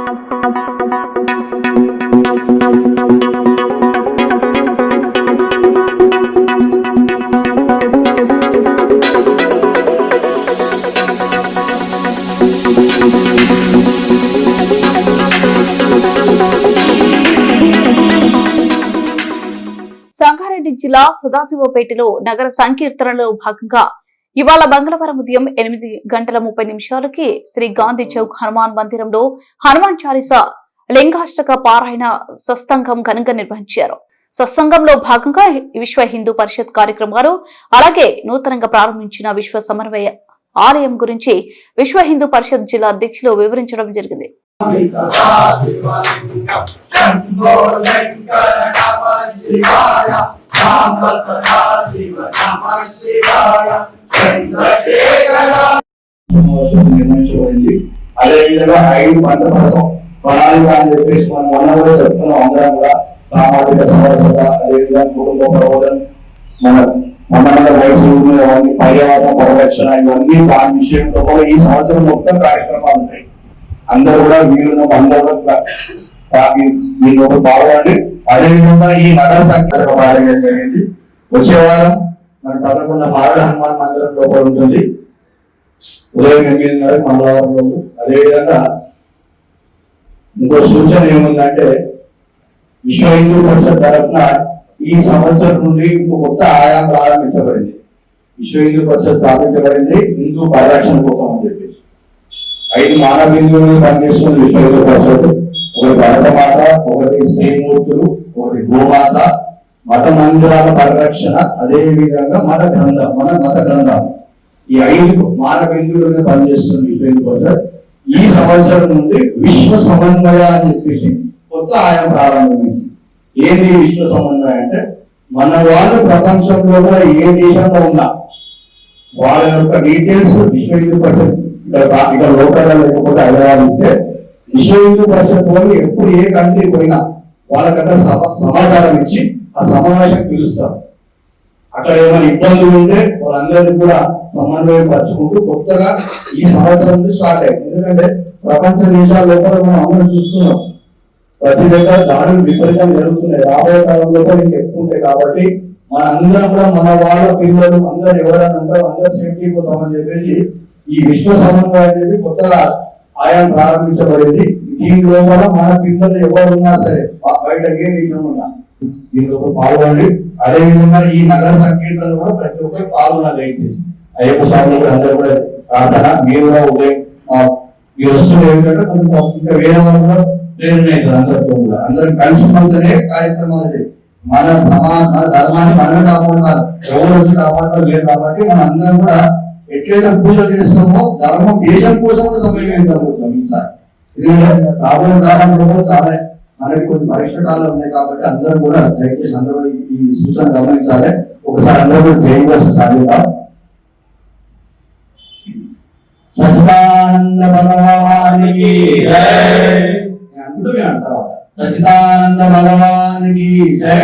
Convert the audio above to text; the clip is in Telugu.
సంగారెడ్డి జిల్లా సదాశివపేటలో నగర సంకీర్తనలో భాగంగా ఇవాళ మంగళవారం ఉదయం 8:30 శ్రీ గాంధీ చౌక్ హనుమాన్ మందిరంలో హనుమాన్ చాలీసా లింగాష్టక పారాయణ సత్సంగం ఘనంగా నిర్వహించారు. సత్సంగంలో భాగంగా విశ్వ హిందూ పరిషత్ కార్యక్రమాలు, అలాగే నూతనంగా ప్రారంభించిన విశ్వ సమన్వయ ఆలయం గురించి విశ్వ హిందూ పరిషత్ జిల్లా అధ్యక్షులు వివరించడం జరిగింది. అదేవిధంగా 5 పంట కోసం ప్రణాళిక అని చెప్పేసి మనం మొన్న కూడా చెప్తున్నాం. అందరం కూడా సామాజిక సమరసత, అదేవిధంగా కుటుంబ ప్రబోధన, మన వయసు, పర్యావరణ పరిరక్షణ, ఇవన్నీ దాని విషయంలో కూడా ఈ సంవత్సరం మొత్తం కార్యక్రమాలు ఉంటాయి. అందరూ కూడా వీళ్ళు అందరూ మీరు పాల్గొండి. అదేవిధంగా ఈ నగర సంఖ్య జరిగింది. వచ్చే వారం మన పదకొండ మారడ హనుమాన్ మందిరం లోపల ఉంటుంది. ఉదయం 8:30 మంగళవారం రోజు. అదేవిధంగా ఇంకో సూచన ఏముందంటే, విశ్వ హిందూ పరిషత్ తరఫున ఈ సంవత్సరం నుండి ఇంకో కొత్త ఆయాం ప్రారంభించబడింది. విశ్వ హిందూ పరిషత్ స్థాపించబడింది హిందూ పరిరక్షణ కోసం అని చెప్పేసి 5 మానవ బిందువులు పనిచేస్తుంది విశ్వ హిందూ పరిషత్. ఒకటి భరతమాత, ఒకటి శ్రీమూర్తులు, ఒకటి గోమాత, మత మందిరాల పరిరక్షణ, అదే విధంగా మన మత గ్రంథాలు, ఈ 5 మానవ బిందువులుగా పనిచేస్తుంది విశ్వ హిందూ పరిషత్. ఈ సంవత్సరం నుండి విశ్వ సమన్వయ అని చెప్పేసి కొత్త ఆయాం ప్రారంభించింది. ఏది విశ్వ సమన్వయం అంటే, మన వాళ్ళు ప్రపంచంలో కూడా ఏ దేశంలో ఉన్నా వాళ్ళ యొక్క డీటెయిల్స్ విశ్వ హిందూ పరిషత్ ఇక్కడ లోకల్ లేకపోతే హైదరాబాద్ ఇస్తే, విశ్వ హిందూ పరిషత్ వాళ్ళు ఎప్పుడు ఏ కంట్రీ పోయినా వాళ్ళకన్నా సమాచారం ఇచ్చి ఆ సమావేశం పిలుస్తారు. అక్కడ ఏమైనా ఇబ్బందులు ఉంటే వాళ్ళందరినీ కూడా సమన్వయం పరుచుకుంటూ కొత్తగా ఈ సంవత్సరం నుంచి స్టార్ట్ అయ్యింది. ఎందుకంటే ప్రపంచ దేశాల లోపల మనం అందరం చూస్తున్నాం, ప్రతి దగ్గర దాడులు విపరీతంగా జరుగుతున్నాయి. రాబోయే కాలంలో కూడా ఇంకా ఎక్కువ ఉంటాయి. కాబట్టి మన అందరం కూడా మన వాళ్ళ పిల్లలు అందరు ఎవరైనా ఉంటారో అందరు సేఫ్టీ పోతామని చెప్పేసి ఈ విశ్వ సమన్వయం అనేది కొత్తగా ఆయాం ప్రారంభించబడింది. దీనిలో కూడా మన పిల్లలు ఎవరున్నా సరే బయట ఏ దేశం ఉన్నా దీనిలో పాల్గొనండి. అదేవిధంగా ఈ నగర సంకీర్తనలు కూడా ప్రతి ఒక్కరు పాల్గొనాలి. దయచేసి అయ్యప్ప స్వామి కూడా అందరూ కూడా ప్రార్థన. మీరు కూడా ఉదయం మీరు వస్తుంది ఏంటంటే ఇంకా వేరే వాళ్ళు కూడా ప్రేరణ అందరితో కూడా అందరం కలిసి మనతోనే కార్యక్రమాలు మన ధర్మాన్ని మనమే కాపాడుకోవాలి. ఎవరు వచ్చి కాపాడటం లేదు. కాబట్టి మన అందరం కూడా ఎట్లయితే పూజ చేస్తామో ధర్మం దేశం కోసం కూడా సమయం జరుగుతాం. ఈసారి రాబోయే కాలంలో చాలా మనకి కొన్ని పరీక్ష కాలాలు ఉన్నాయి. కాబట్టి అందరూ కూడా దయచేసి అందరూ ఈ సూచన గమనించాలి. ఒకసారి అందరూ కూడా జైలు సాధిద్దాం. సచిదానంద భగవానికి జై అంటూ తర్వాత సచిదానంద భగవానికి జై.